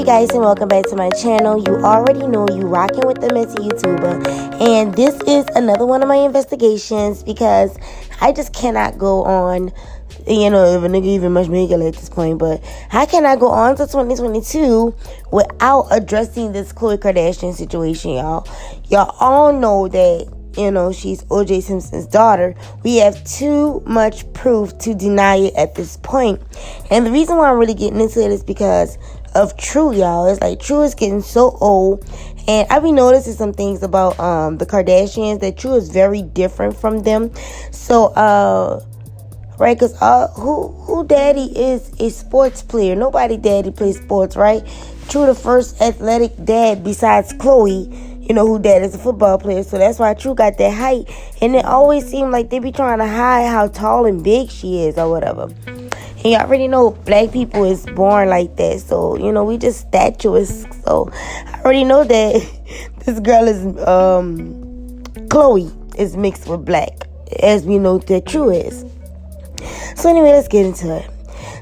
Hey guys, and welcome back to my channel. You already know you rocking with the messy YouTuber, and this is another one of my investigations because I just cannot go on, if a nigga even much make it at this point, but I cannot go on to 2022 without addressing this Khloe Kardashian situation, y'all. Y'all all know that she's OJ Simpson's daughter. We have too much proof to deny it at this point. And the reason why I'm really getting into it is because of True, y'all. It's like True is getting so old. And I've been noticing some things about the Kardashians that True is very different from them. So, right, because who daddy is a sports player. Nobody daddy plays sports, right? True, the first athletic dad besides Khloe, who dad is a football player. So that's why True got that height. And it always seemed like they be trying to hide how tall and big she is or whatever. And you already know black people is born like that. So, we just statuesque. So I already know that this girl is, Khloe is mixed with black, as we know that True is. So anyway, let's get into it.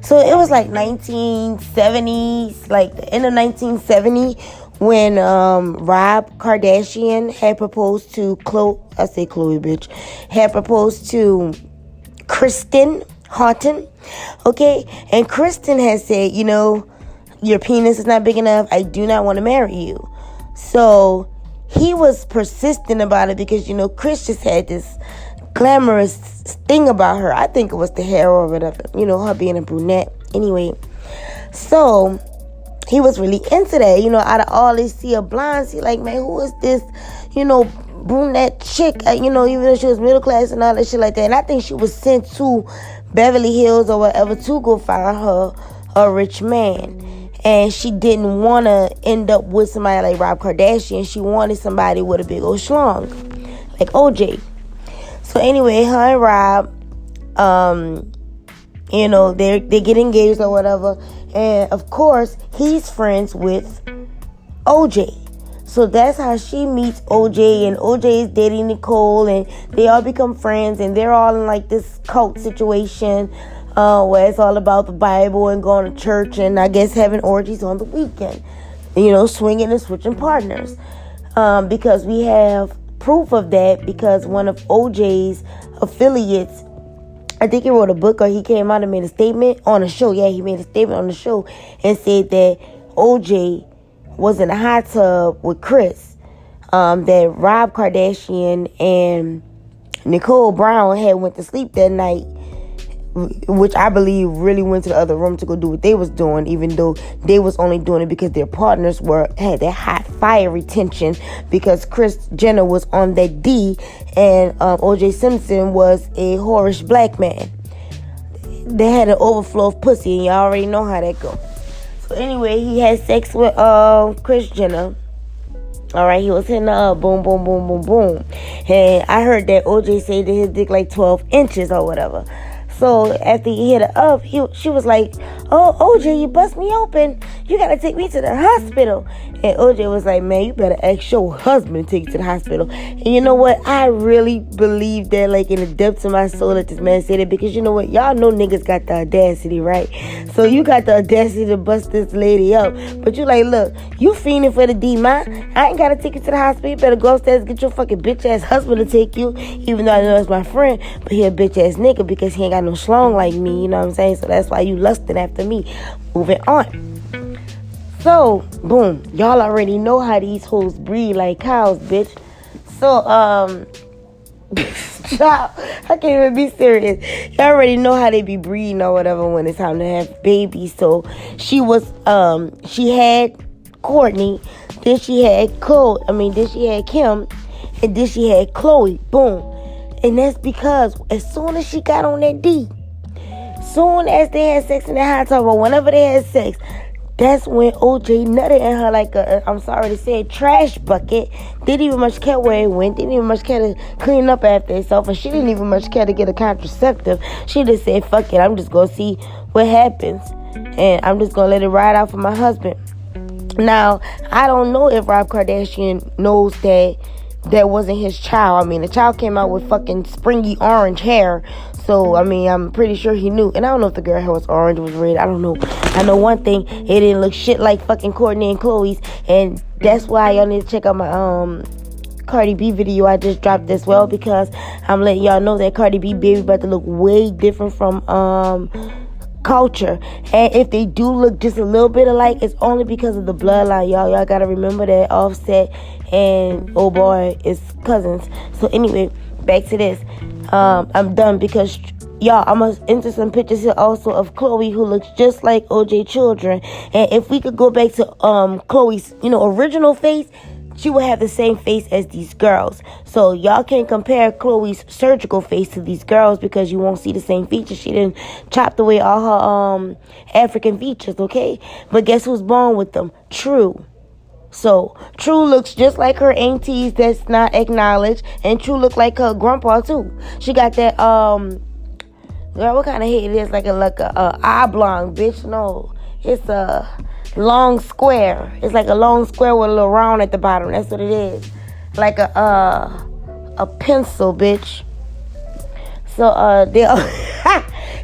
So it was like 1970s, like the end of 1970, when Rob Kardashian had proposed to had proposed to Tristan, okay? And Tristan had said, your penis is not big enough. I do not want to marry you. So he was persistent about it because, Chris just had this glamorous thing about her. I think it was the hair or whatever, her being a brunette. Anyway, so he was really into that. Out of all this sea of blondes, he like, man, who is this, brunette chick? Even though she was middle class and all that shit like that. And I think she was sent to Beverly Hills or whatever to go find her a rich man. And she didn't want to end up with somebody like Rob Kardashian. She wanted somebody with a big old schlong, like OJ. So anyway, her and Rob, they get engaged or whatever. And of course, he's friends with OJ. So that's how she meets OJ, and OJ is dating Nicole, and they all become friends, and they're all in like this cult situation where it's all about the Bible and going to church and I guess having orgies on the weekend, swinging and switching partners. Because we have proof of that because one of OJ's affiliates, I think he wrote a book or he came out and made a statement on a show. Yeah, he made a statement on the show and said that OJ was in a hot tub with Chris. That Rob Kardashian and Nicole Brown had went to sleep that night, which I believe really went to the other room to go do what they was doing, even though they was only doing it because their partners had that hot fiery tension because Kris Jenner was on that D and OJ Simpson was a whorish black man. They had an overflow of pussy, and y'all already know how that go. So anyway, he had sex with Kris Jenner. All right, he was hitting her up, boom, boom, boom, boom, boom. And I heard that OJ say that his dick like 12 inches or whatever. So after he hit her up, she was like, oh, OJ, you bust me open. You got to take me to the hospital. And OJ was like, man, you better ask your husband to take you to the hospital. And you know what? I really believe that, like, in the depths of my soul that this man said it. Because you know what? Y'all know niggas got the audacity, right? So you got the audacity to bust this lady up. But you like, look, you fiending for the D, man. I ain't got to take you to the hospital. You better go upstairs and get your fucking bitch-ass husband to take you. Even though I know it's my friend. But he a bitch-ass nigga because he ain't got no schlong like me, you know what I'm saying? So that's why you lusted after me. Moving on. So, boom. Y'all already know how these hoes breed like cows, bitch. So, child, I can't even be serious. Y'all already know how they be breeding or whatever when it's time to have babies. So, she had Courtney, then she had then she had Kim, and then she had Khloe. Boom. And that's because as soon as she got on that D, soon as they had sex in the hot tub or whenever they had sex, that's when OJ nutted in her like I'm sorry to say, trash bucket. Didn't even much care where it went. Didn't even much care to clean up after itself. And she didn't even much care to get a contraceptive. She just said, fuck it, I'm just going to see what happens. And I'm just going to let it ride out for my husband. Now, I don't know if Rob Kardashian knows that wasn't his child. I mean, the child came out with fucking springy orange hair. So, I mean, I'm pretty sure he knew. And I don't know if the girl hair was orange or was red. I don't know. I know one thing. It didn't look shit like fucking Kourtney and Khloe's. And that's why y'all need to check out my Cardi B video I just dropped as well. Because I'm letting y'all know that Cardi B baby about to look way different from Culture. And if they do look just a little bit alike, it's only because of the bloodline, y'all gotta remember that Offset and oh boy is cousins. So anyway, back to this. I'm done because y'all, I'm gonna enter some pictures here also of Khloe, who looks just like OJ children. And if we could go back to Khloe's original face, she would have the same face as these girls. So y'all can't compare Khloe's surgical face to these girls because you won't see the same features. She didn't chop away all her African features, okay? But guess who's born with them? True. So True looks just like her aunties that's not acknowledged, and True look like her grandpa too. She got that girl, what kind of head it is? Like a oblong, bitch. No, it's a long square. It's like a long square with a little round at the bottom. That's what it is. Like a pencil, bitch. So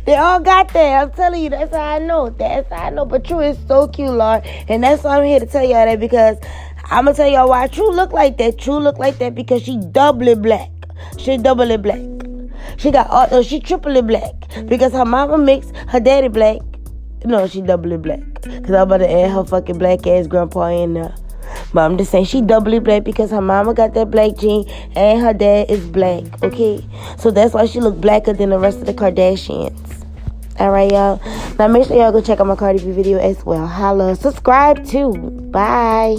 they all got that. I'm telling you, that's how I know. That's how I know. But True is so cute, Lord. And that's why I'm here to tell y'all that, because I'm gonna tell y'all why True look like that. True look like that because she doubly black. She doubly black. She triply black. Because her mama mixed her daddy black. No, she doubly black. Because I'm about to add her fucking black ass grandpa in there. But I'm just saying she doubly black because her mama got that black gene and her dad is black, okay? So that's why she look blacker than the rest of the Kardashians. Alright, y'all. Now make sure y'all go check out my Cardi B video as well. Holla. Subscribe too. Bye.